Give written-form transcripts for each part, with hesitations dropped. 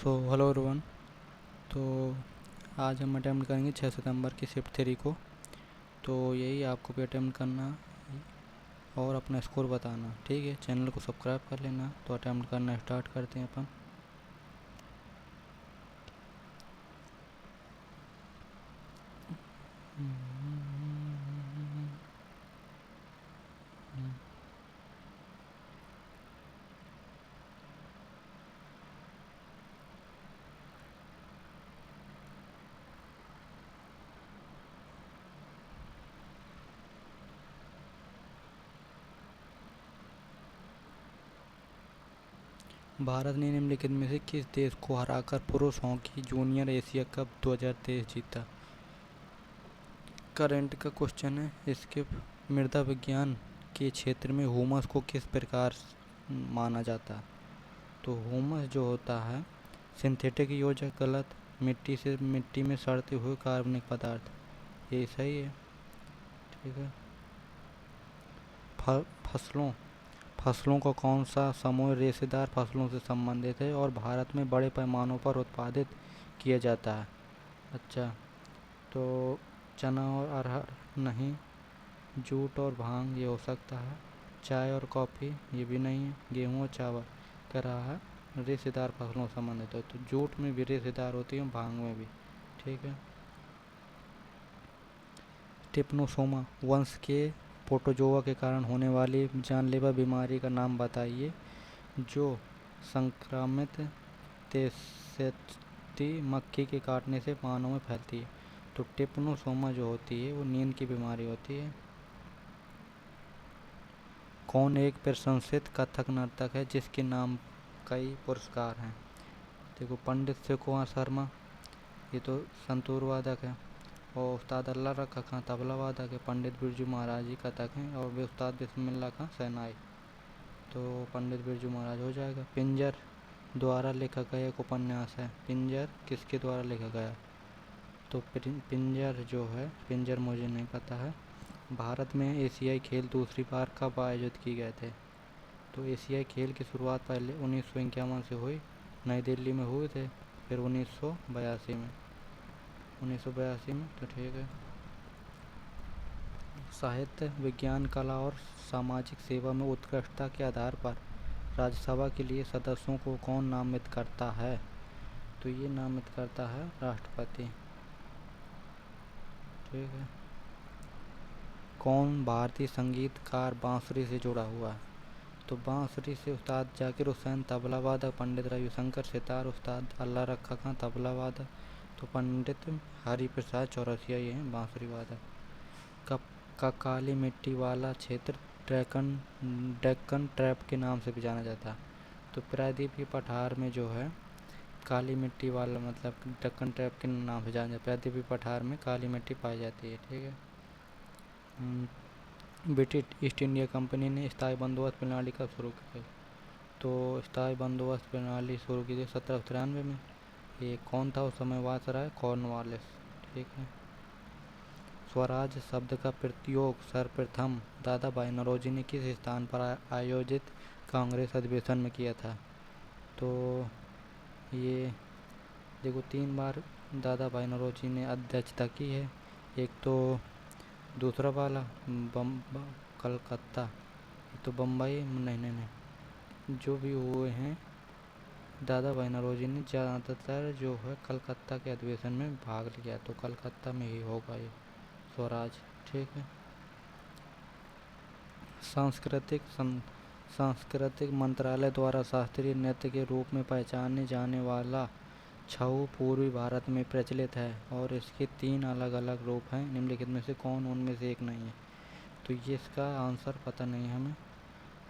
Hello everyone. तो आज हम अटेम्प्ट करेंगे 6 सितंबर की शिफ्ट 3 को। तो यही आपको भी अटेम्प्ट करना और अपना स्कोर बताना, ठीक है। चैनल को सब्सक्राइब कर लेना। तो अटेम्प्ट करना स्टार्ट करते हैं अपन। भारत ने निम्नलिखित में से किस देश को हराकर पुरुष हॉकी जूनियर एशिया कप 2023 जीता? करंट का क्वेश्चन है। इसके मृदा विज्ञान के क्षेत्र में ह्यूमस को किस प्रकार माना जाता है? तो ह्यूमस जो होता है सिंथेटिक योजक, गलत। मिट्टी में सड़ते हुए कार्बनिक पदार्थ, ये सही है, ठीक है। फसलों फसलों का कौन सा समूह रेशेदार फसलों से संबंधित है और भारत में बड़े पैमानों पर उत्पादित किया जाता है? अच्छा, तो चना और अरहर नहीं। जूट और भांग ये हो सकता है। चाय और कॉफ़ी ये भी नहीं है। गेहूँ और चावल कह रहा है रेशेदार फसलों से संबंधित है। तो जूट में भी रेशेदार होती है, भांग में भी, ठीक है। ट्रिपनोसोमा वंश के प्रोटोजोआ के कारण होने वाली जानलेवा बीमारी का नाम बताइए जो संक्रामित तेस्ती मक्खी के काटने से मानव में फैलती है। तो ट्रिपनोसोमा जो होती है वो नींद की बीमारी होती है। कौन एक प्रशंसित कथक नर्तक है जिसके नाम कई पुरस्कार हैं? देखो, पंडित शिव कुमार शर्मा, ये तो संतूर वादक है। और उस्ताद अल्लाह रखा खां तबला वादक है। पंडित बिरजू महाराज जी कथक हैं और वे उस्ताद बिस्मिल्लाह खां शहनाई। तो पंडित बिरजू महाराज हो जाएगा। पिंजर द्वारा लिखा गया एक उपन्यास है। पिंजर किसके द्वारा लिखा गया? तो पिंजर जो है, पिंजर मुझे नहीं पता है। भारत में एशियाई खेल दूसरी बार कब आयोजित किए गए थे? तो एशियाई खेल की शुरुआत पहले 1951 से हुई, नई दिल्ली में हुए थे। फिर 1982 में, तो ठीक है। साहित्य, विज्ञान, कला और सामाजिक सेवा में उत्कृष्टता के आधार पर राज्यसभा के लिए सदस्यों को कौन नामित करता है? तो ये नामित करता है राष्ट्रपति, ठीक है। कौन भारतीय संगीतकार बांसुरी से जुड़ा हुआ है? तो बांसुरी से उस्ताद जाकिर हुसैन तबला वादक, पंडित रविशंकर सितार, उस्ताद अल्लाह रखा खां तबला वादक, तो पंडित हरिप्रसाद चौरसिया ये हैं बांसुरी वादक। का काली मिट्टी वाला क्षेत्र डेक्कन ट्रैप के नाम से भी जाना जाता है। तो प्रायद्वीप की पठार में जो है काली मिट्टी वाला, मतलब डेक्कन ट्रैप के नाम से जाना जाता है। प्रायद्वीप की पठार में काली मिट्टी पाई जाती है, ठीक है। ब्रिटिश ईस्ट इंडिया कंपनी ने स्थायी बंदोबस्त प्रणाली कब शुरू की? तो स्थायी बंदोबस्त प्रणाली शुरू की थी 1793 में। ये कौन था उस समय वायसराय? कॉर्नवालिस, ठीक है। स्वराज शब्द का प्रयोग सर्वप्रथम दादा भाई नौरोजी ने किस स्थान पर आयोजित कांग्रेस अधिवेशन में किया था? तो ये देखो, 3 बार दादा भाई नौरोजी ने अध्यक्षता की है। एक तो दूसरा वाला कलकत्ता, तो बम्बई, नहीं, जो भी हुए हैं दादा भाई नौरोजी ने ज़्यादातर जो है कलकत्ता के अधिवेशन में भाग लिया। तो कलकत्ता में ही होगा ये स्वराज, ठीक है। सांस्कृतिक मंत्रालय द्वारा शास्त्रीय नृत्य के रूप में पहचाने जाने वाला छऊ पूर्वी भारत में प्रचलित है और इसके 3 अलग अलग रूप हैं। निम्नलिखित में से कौन उनमें से एक नहीं है? तो ये इसका आंसर पता नहीं है हमें।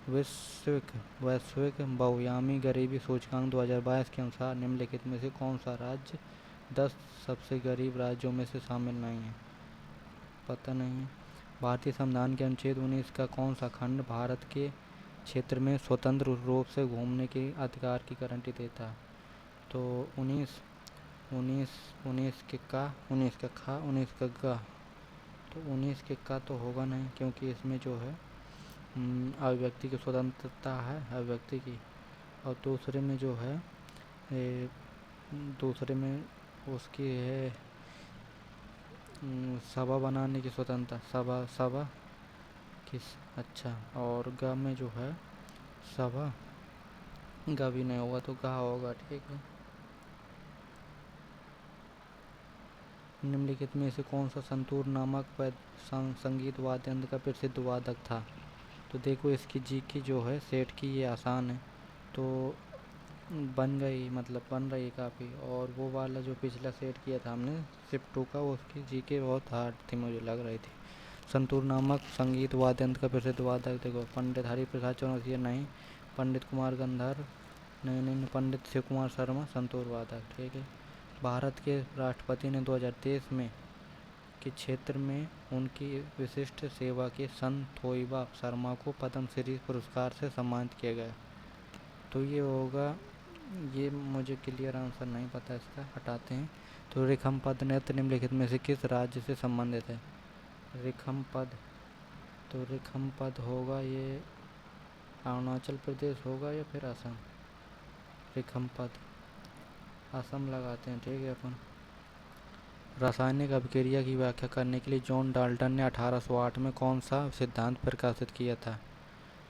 वैश्विक बहुआयामी गरीबी सूचकांक 2022 के अनुसार निम्नलिखित में से कौन सा राज्य 10 सबसे गरीब राज्यों में से शामिल नहीं है? पता नहीं है। भारतीय संविधान के अनुच्छेद 19 का कौन सा खंड भारत के क्षेत्र में स्वतंत्र रूप से घूमने के अधिकार की गारंटी देता है? तो 19 के का, 19 का खा, 19 का गा। तो 19 के का तो होगा नहीं, क्योंकि इसमें जो है अभिव्यक्ति की स्वतंत्रता है, अभिव्यक्ति की। और दूसरे में जो है दूसरे में उसकी है सभा बनाने की स्वतंत्रता, सभा सभा किस, अच्छा, और ग में जो है सभा, ग भी नहीं होगा तो गा होगा, ठीक है। निम्नलिखित में से कौन सा संतूर नामक संगीत वाद्य यंत्र का प्रसिद्ध वादक था? तो देखो इसकी जी की जो है सेट की, ये आसान है तो बन गई, मतलब बन रही है काफ़ी। और वो वाला जो पिछला सेट किया था हमने शिफ्ट टू का, वो उसकी जी के बहुत हार्ड थी, मुझे लग रही थी। संतूर नामक संगीत वाद्य यंत्र का प्रसिद्ध वादक देखो, पंडित हरिप्रसाद चौरसिया नहीं, पंडित कुमार गंधर्व नहीं, पंडित शिव कुमार शर्मा संतूर वादक, ठीक है। भारत के राष्ट्रपति ने 2023 में के क्षेत्र में उनकी विशिष्ट सेवा के सन थोइबा शर्मा को पद्म श्री पुरस्कार से सम्मानित किया गया। तो ये होगा, ये मुझे क्लियर आंसर नहीं पता, इसका हटाते हैं। तो रिखम पद नृत्य निम्नलिखित में से किस राज्य से संबंधित है? रिखम पद, तो रिखम पद होगा ये अरुणाचल प्रदेश होगा या फिर असम। रिखम पद असम लगाते हैं, ठीक है अपन। रासायनिक अभिक्रिया की व्याख्या करने के लिए जॉन डाल्टन ने 1808 में कौन सा सिद्धांत प्रकाशित किया था?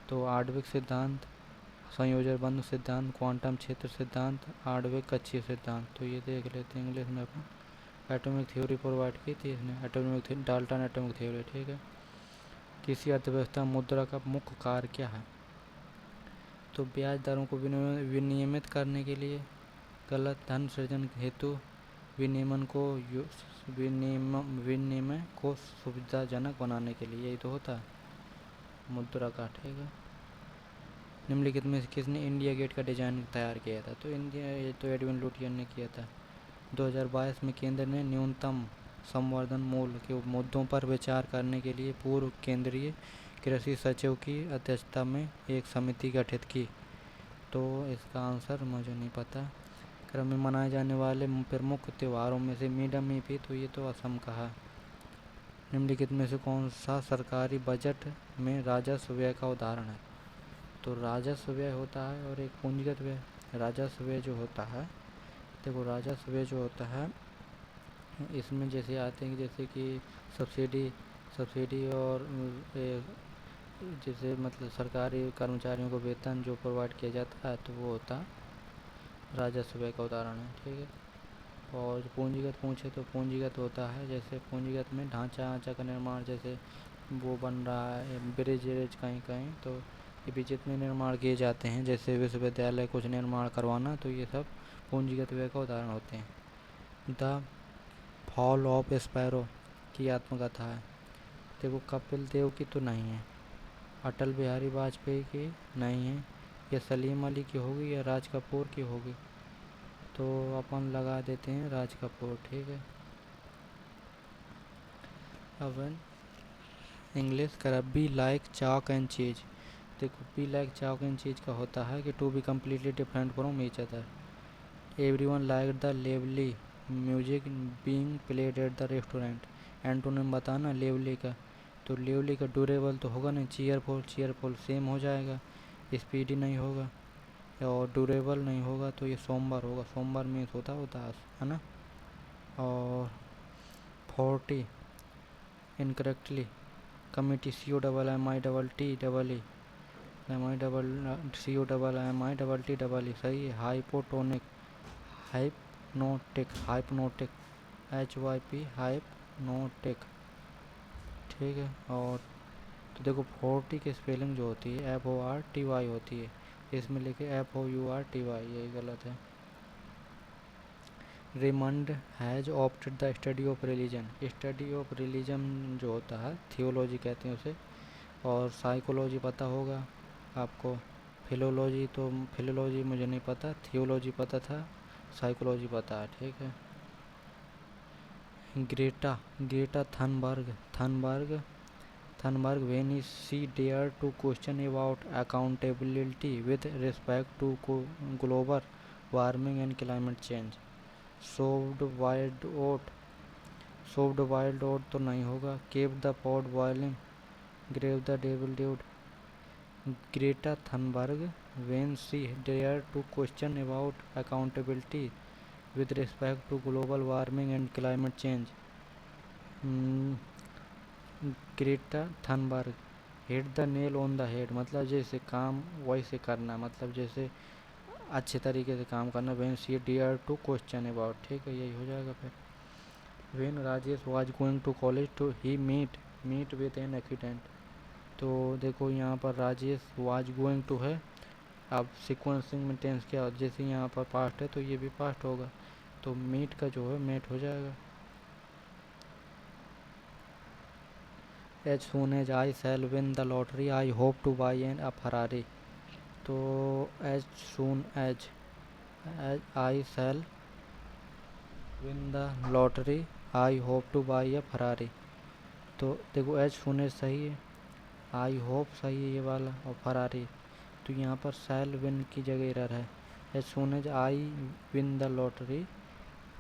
तो आणविक सिद्धांत, संयोजन बंध सिद्धांत, क्वांटम क्षेत्र सिद्धांत, आणविक कक्षीय सिद्धांत। तो ये देख लेते हैं इंग्लिश में अपन। एटॉमिक थ्योरी प्रोवाइड की थी इसने, एटॉमिक डाल्टन एटॉमिक थ्योरी, ठीक है। किसी अर्थव्यवस्था मुद्रा का मुख्य कार्य क्या है? तो ब्याज दरों को विनियमित करने के लिए, गलत, धन सृजन हेतु, विनियमन को विनिमय को सुविधाजनक बनाने के लिए, यही तो होता है मुद्रा का, ठीक है। निम्नलिखित में से किसने इंडिया गेट का डिजाइन तैयार किया था? तो ये तो एडविन लुटियन ने किया था। 2022 में केंद्र ने न्यूनतम संवर्धन मूल्य के मुद्दों पर विचार करने के लिए पूर्व केंद्रीय कृषि सचिव की अध्यक्षता में एक समिति गठित की। तो इसका आंसर मुझे नहीं पता। क्रम में मनाए जाने वाले प्रमुख त्योहारों में से मीडम भी, तो ये तो असम का है। निम्नलिखित में से कौन सा सरकारी बजट में राजस्व व्यय का उदाहरण है? तो राजस्व व्यय होता है और एक पूंजीगत व्यय। राजस्व व्यय जो होता है, देखो राजस्व व्यय जो होता है इसमें जैसे आते हैं, जैसे कि सब्सिडी और जैसे मतलब सरकारी कर्मचारियों को वेतन जो प्रोवाइड किया जाता है, तो वो होता राजस्व व्यय का उदाहरण है, ठीक है। और पूंजीगत पूछे तो पूंजीगत होता है, जैसे पूंजीगत में ढांचा का निर्माण, जैसे वो बन रहा है ब्रिज कहीं कहीं, तो ये भी जितने निर्माण किए जाते हैं, जैसे विश्वविद्यालय कुछ निर्माण करवाना, तो ये सब पूंजीगत व्यय का उदाहरण होते हैं। द फॉल ऑफ स्पैरो की आत्मकथा है। देखो कपिल देव की तो नहीं है, अटल बिहारी वाजपेयी की नहीं है, या सलीम अली की होगी या राज कपूर की होगी। तो अपन लगा देते हैं राज कपूर, ठीक है। अब इंग्लिश कर बी लाइक चाक एंड चीज। देखो बी लाइक चाक एंड चीज का होता है कि to be completely different from each other. Everyone like the lively music being played at the restaurant. Antonym बताना लेवली का, तो लेवली का ड्यूरेबल तो होगा नहीं, चीयरफुल सेम हो जाएगा, स्पीडी नहीं होगा, और ड्यूरेबल नहीं होगा, तो ये सोमवार होगा। सोमवार मीन्स होता है उदास, है ना। और 40 इनकरेक्टली, कमिटी COMMI सही है। हाइपोटोनिक, हाइपनोटिक HYP हाइपनोटिक, ठीक है। और तो देखो 40 की स्पेलिंग जो होती है FORTY होती है, इसमें लिखे FOURTY, यही गलत है। Raymond has opted the study of religion जो होता है थियोलॉजी कहते हैं उसे। और साइकोलॉजी पता होगा आपको, फिलोलॉजी मुझे नहीं पता, थियोलॉजी पता था, साइकोलॉजी पता है, ठीक है। Greta Thunberg when she dare to question about accountability with respect to global warming and climate change. Sowed wild oat तो नहीं होगा। Keep the pot boiling, grave the devil dude. Greta Thunberg when she dare to question about accountability with respect to global warming and climate change. Greta Thunberg hit the nail on the head, मतलब जैसे काम वैसे करना, मतलब जैसे अच्छे तरीके से काम करना। When she dared to question about, ठीक है, यही हो जाएगा फिर। When Rajesh was going to college to he meet with an accident. तो देखो यहाँ पर राजेश वाज गोइंग टू है, अब सिक्वेंसिंग में टेंस क्या, जैसे यहाँ पर पास्ट है तो ये भी पास्ट होगा, तो मीट का जो है मेट हो जाएगा। As soon as I sell win the lottery I hope to buy an a Ferrari. तो as soon as I sell win the lottery I hope to buy a Ferrari. तो देखो एज सून एज सही है, I hope सही है ये वाला, और फरारी, तो यहाँ पर सेल विन की जगह एरर है। As soon as I win the lottery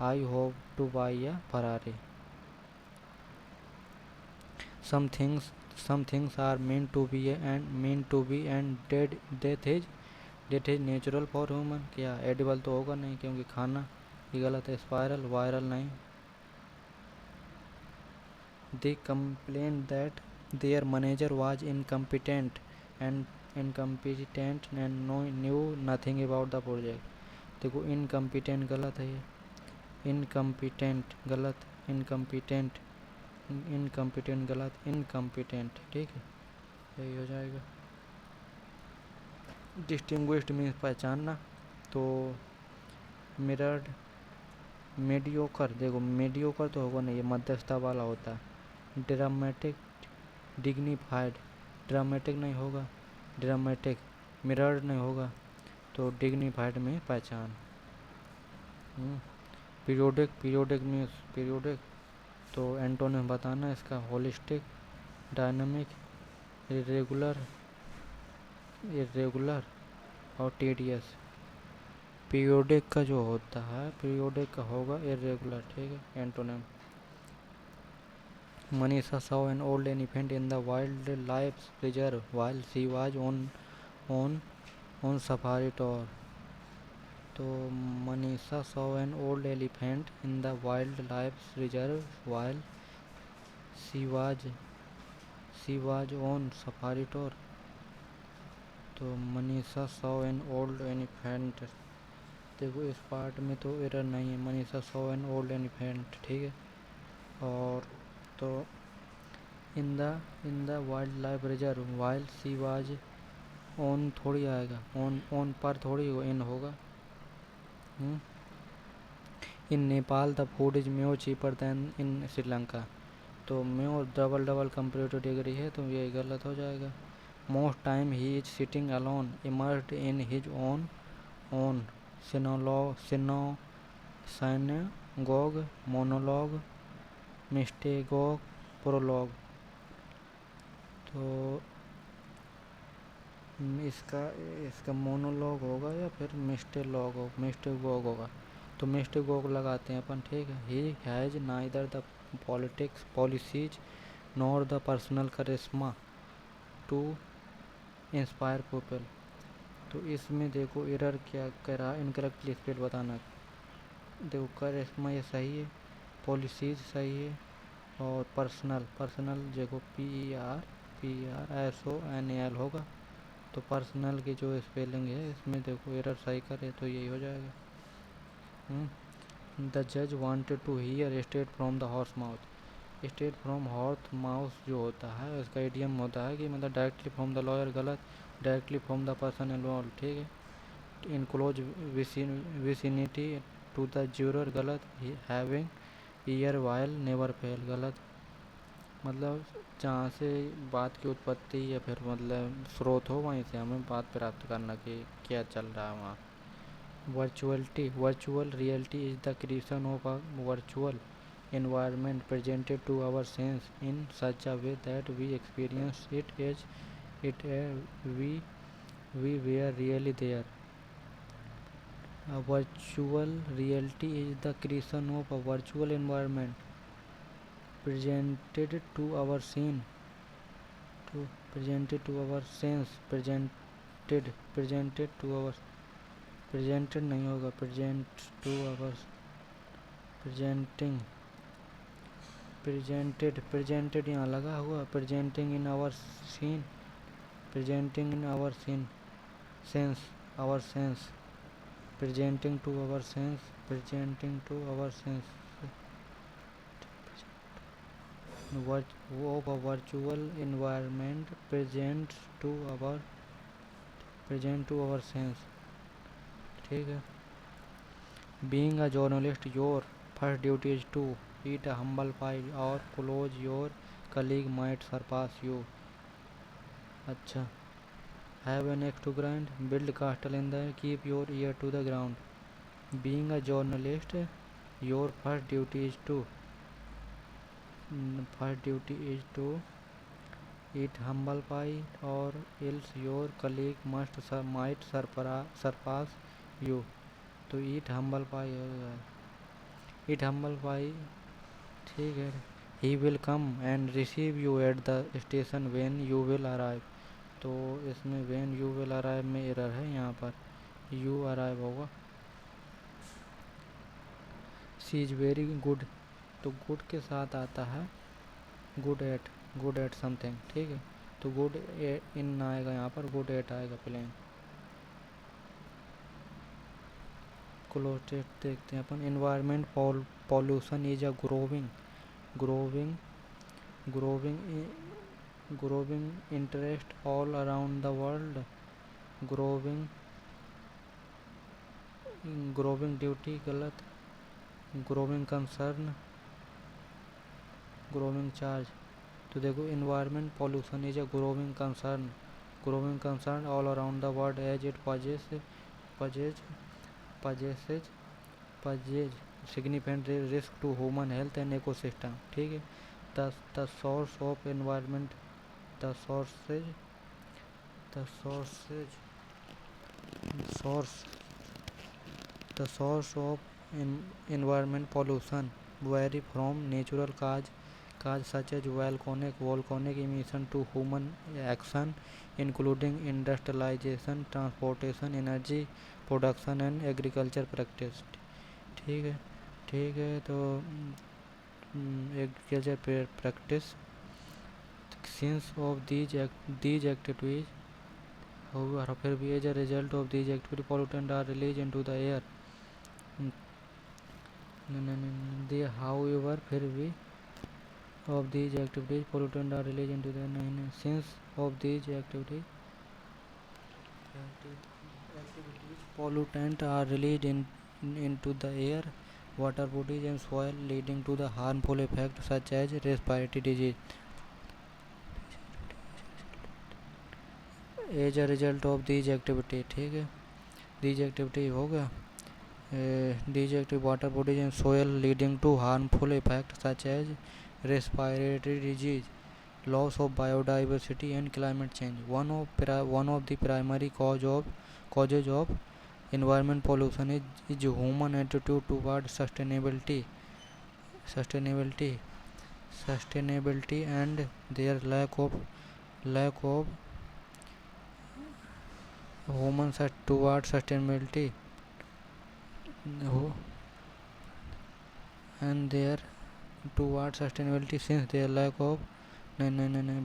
I hope to buy a Ferrari. some things are meant to be and death is natural for human। क्या एडिबल तो होगा नहीं क्योंकि खाना, ये गलत है। स्पाइरल वायरल नहीं। they complained that their manager was incompetent and knew nothing about the project। देखो incompetent गलत है, ये incompetent गलत, incompetent इनकम्पिटेंट गलत, इनकम्पिटेंट, ठीक है, यही हो जाएगा। डिस्टिंग्विश्ड मीन्स पहचानना, तो मिरर्ड, मीडियोकर, देखो मीडियोकर तो होगा नहीं, ये मध्यस्थता वाला होता है। ड्रामेटिक, डिग्निफाइड, ड्रामेटिक नहीं होगा, ड्रामेटिक, मिरर्ड नहीं होगा, तो डिग्निफाइड में पहचान। पीरियोडिक, पीरियोडिक मीन्स पीरियोडिक, तो एंटोनिम बताना इसका। होलिस्टिक, डायनामिक, इरेगुलर, इरेगुलर और टीडियस। पीरियोडिक का जो होता है, पीरियोडिक का होगा इरेगुलर, ठीक है, antonym. Manisha saw an old elephant in the wildlife reserve while she was on safari tour। तो Manisha saw an old elephant in the wildlife reserve while she was on safari tour। तो Manisha saw an old elephant, देखो इस part में तो error नहीं है, Manisha saw an old elephant, ठीक है। और तो in the wildlife reserve while she was on थोड़ी आएगा, ऑन पर थोड़ी इन होगा। In Nepal the food is more cheaper than in Sri Lanka, तो म्योर डबल कंपेरेटिव डिग्री है, तो ये गलत हो जाएगा। Most time he is sitting alone immersed in his own synagogue, monologue, mystagogue, prologue. तो इसका मोनोलॉग होगा या फिर मिस्टेगोग होगा, तो मिस्टेगोग लगाते हैं अपन, ठीक है। He has neither the policies nor the personal charisma to inspire people. तो इसमें देखो एरर क्या कह रहा है, इनकरेक्टली स्पेल बताना। देखो करिश्मा ये सही है, पॉलिसीज सही है, और पर्सनल देखो PERSONAL होगा, तो पर्सनल की जो स्पेलिंग है इसमें देखो एरर सही करे तो यही हो जाएगा। द जज wanted to hear state from the horse mouth. State from horse mouth जो होता है उसका इडियम होता है कि मतलब डायरेक्टली फ्रॉम द लॉयर, गलत, directly from the person involve, ठीक है। In close vicinity to the juror, गलत। Having ear while never fail, गलत, मतलब जहाँ से बात की उत्पत्ति या फिर मतलब स्रोत हो वहीं से हमें बात प्राप्त करना कि क्या चल रहा है वहाँ। Virtual reality is the creation of a virtual environment presented to our sense in such a way that we experience it as we were really there। A virtual reality is the creation of a virtual environment presented to our presented to our sense presented to our presented नहीं होगा, present to our presenting, presented यहाँ लगा हुआ, presenting in our scene, presenting in our scene sense, our sense, presenting to our sense, presenting to our sense of a virtual environment present to our sense। ठीक है। Being a journalist, your first duty is to eat a humble pie or close your colleague might surpass you। अच्छा। Have an axe to grind, build castle in the air, keep your ear to the ground। Being a journalist, your first duty is to eat humble pie or else your colleague might surpass you। तो eat humble pie है, eat humble pie। ठीक है। He will come and receive you at the station when you will arrive। तो इसमें when you will arrive में error है, यहाँ पर you arrive होगा। She is very good, तो good के साथ आता है good at something। ठीक है। तो good in आएगा, यहाँ पर good at आएगा प्लेन। क्लोज देखते हैं अपन। Environment pollution is a growing interest all around the world. Growing duty गलत, ग्रोविंग कंसर्न, ग्रोविंग चार्ज। तो देखो environment pollution is a growing concern all around the world as it possesses significant risk to human health and ecosystem। ठीक है। the source of environment the source of environment pollution vary from natural cause such as volcanic emission to human action including industrialization, transportation, energy production and agriculture practice. ठीक है। तो agriculture practice since of these activities फिर भी as a result of these activity pollutant are release into the air. However फिर भी of these activities pollutant are released into the since of these activities pollutant are released into the air, water bodies and soil leading to the harmful effects such as respiratory disease as a result of these activities। ठीक है। these activities हो गया। these active water bodies and soil leading to harmful effects such as respiratory disease, loss of biodiversity and climate change। One of the primary causes of environment pollution is human attitude toward sustainability and their lack of human toward sustainability and their toward sustainability since their lack of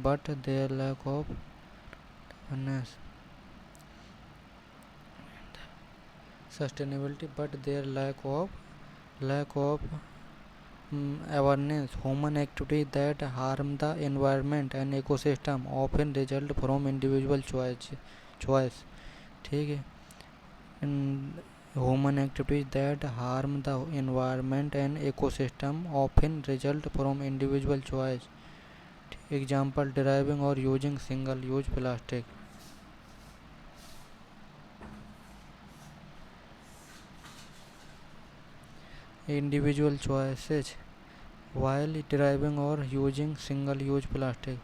but their lack of awareness sustainability but their lack of awareness human activities that harm the environment and ecosystem often result from individual choice। ठीक है। Human activities that harm the environment and ecosystem often result from individual choice। Example deriving or using single use plastic। Individual choices while deriving or using single use plastic।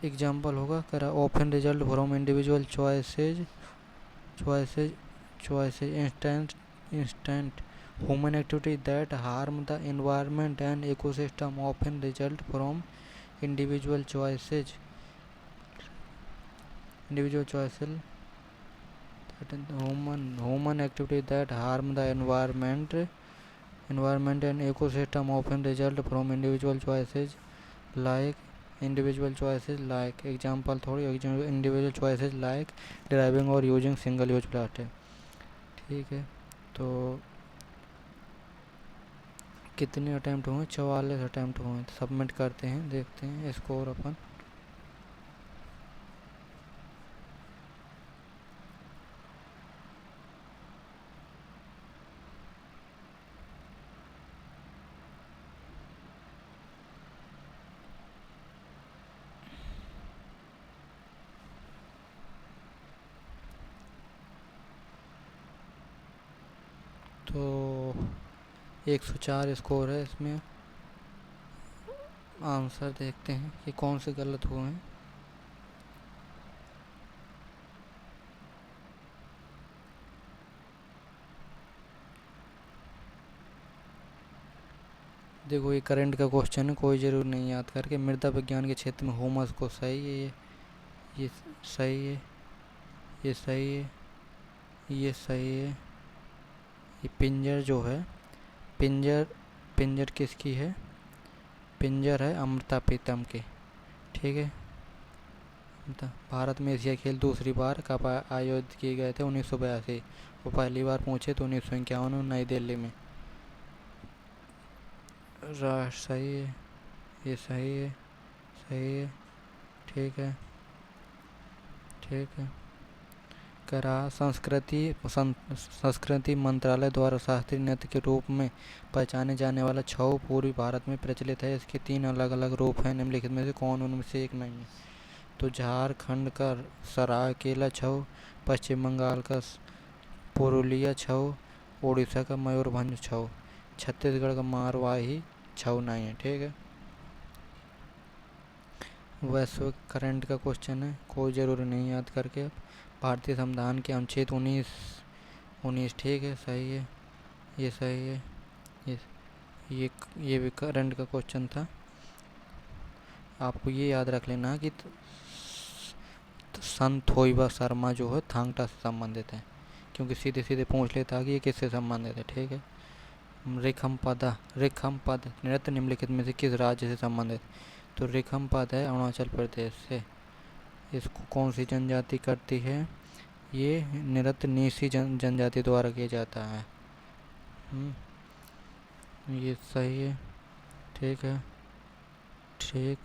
Example होगा करा often result from individual choices instant human activities that harm the environment and ecosystem often result from individual choices human activities that harm the environment Environment and ecosystem often result from individual choices like example थोड़ी individual choices like driving और using single use plastic। ठीक है, तो कितने attempt हुए? 44 attempt हुए। Submit करते हैं, देखते हैं स्कोर अपन। तो 104 स्कोर है इसमें। आंसर देखते हैं कि कौन से गलत हुए हैं। देखो ये करंट का क्वेश्चन है, कोई ज़रूर नहीं याद करके। मृदा विज्ञान के क्षेत्र में ह्यूमस को सही है, ये सही है, ये सही है, ये सही है। ये पिंजर जो है, पिंजर किसकी है? पिंजर है अमृता प्रीतम की। ठीक है। भारत में एशिया खेल दूसरी बार कब आयोजित किए गए थे? 1982। वो पहली बार पहुँचे तो 1951 में नई दिल्ली में। सही है, ये सही है, सही है। ठीक है, ठीक है। करा संस्कृति मंत्रालय द्वारा शास्त्रीय नृत्य के रूप में पहचाने जाने वाला छऊ पूरी भारत में प्रचलित है। इसके 3 अलग अलग रूप हैं, निम्नलिखित में से कौन उनमें से एक नहीं है? तो झारखंड का सरायकेला छऊ, पश्चिम बंगाल का पुरुलिया छऊ, उड़ीसा का मयूरभंज छऊ, छत्तीसगढ़ का मारवाही छऊ नहीं है। ठीक है। वैश्विक करंट का क्वेश्चन है, कोई ज़रूरी नहीं याद करके। भारतीय संविधान के अनुच्छेद 19 ठीक है, सही है, ये सही है। ये भी करंट का क्वेश्चन था। आपको ये याद रख लेना कि संत थोइबा शर्मा जो है थांगटा से संबंधित है, क्योंकि सीधे सीधे पूछ लेता कि ये किससे संबंधित है। ठीक है। रिखम पद नृत्य निम्नलिखित में से किस राज्य से संबंधित? तो रिखम पद है अरुणाचल प्रदेश से। इसको कौन सी जनजाति करती है? ये नृत्य नीसी जनजाति द्वारा किया जाता है। ये सही है, ठीक है, ठीक।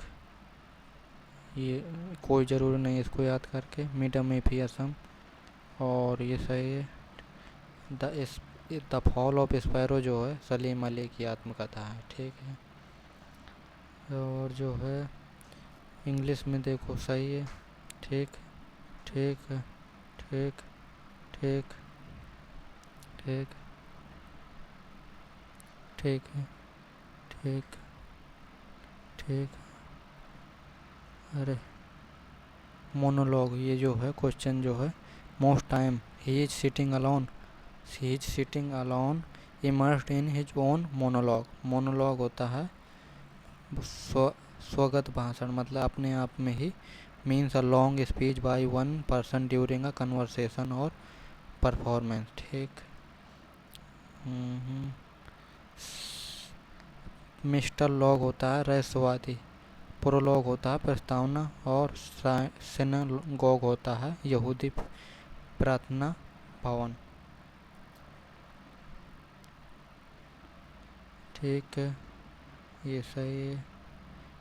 ये कोई ज़रूरी नहीं इसको याद करके। मीडम एफी असम, और ये सही है। द फॉल ऑफ स्पैरो जो है सलीम अली की आत्मकथा है। ठीक है। और जो है इंग्लिश में देखो सही है, ठीक, ठीक है, ठीक, ठीक, ठीक, ठीक है, ठीक, ठीक। अरे मोनोलॉग, ये जो है क्वेश्चन जो है, most time he is sitting alone immersed in his own monologue. Monologue होता है स्वगत भाषण, मतलब अपने आप में ही। Means a long speech by one person during a conversation or performance. ठीक। मिस्टर लॉग होता है रहस्यवादी, प्रोलॉग होता है प्रस्तावना, और सिनागोग होता है यहूदी प्रार्थना भवन। ठीक है, ये सही है।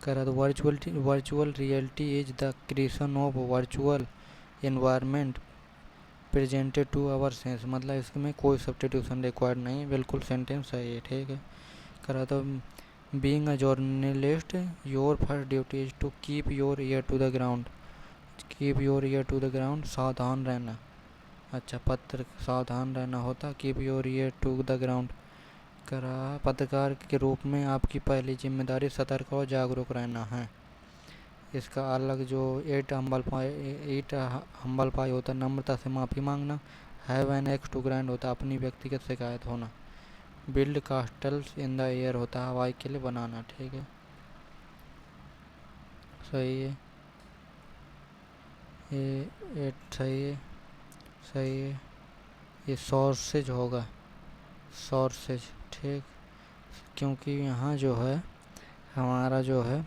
करा तो virtual reality is the creation of virtual environment presented to our sense, मतलब इसमें कोई सब्स्टिट्यूशन रिक्वायर्ड नहीं, बिल्कुल सेंटेंस सही है। ठीक है। करा तो being a journalist your first duty is to keep your ear to the ground. Keep your ear to the ground, सावधान रहना। अच्छा, पत्र सावधान रहना होता keep your ear to the ground. करा पत्रकार के रूप में आपकी पहली जिम्मेदारी सतर्क और जागरूक रहना है। इसका अलग जो एट हम्बल पाई होता, नम्रता से माफ़ी मांगना। Have an axe to grind होता, अपनी व्यक्तिगत शिकायत होना। Build castles in the air होता, हवाई के लिए बनाना। ठीक है, सही है, ये सही है, सही है। ये सोर्सेज होगा, सोर्सेज। ठीक। क्योंकि यहाँ जो है हमारा जो है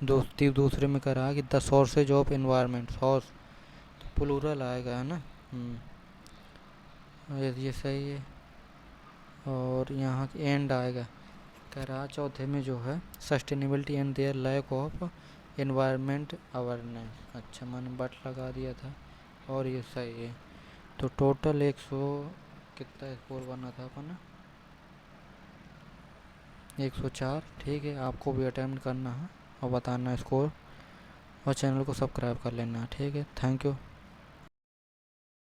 दूसरे में करा कि the sources of environment, source तो प्लूरल आएगा, है ना। ये सही है। और यहाँ एंड आएगा, कह रहा चौथे में जो है sustainability and their lack of environment awareness. अच्छा, मैंने बट लगा दिया था और ये सही है। तो टोटल 100 कितना स्कोर बना था अपना, 104। ठीक है, आपको भी अटेम्प्ट करना है और बताना स्कोर, और चैनल को सब्सक्राइब कर लेना। ठीक है, थैंक यू।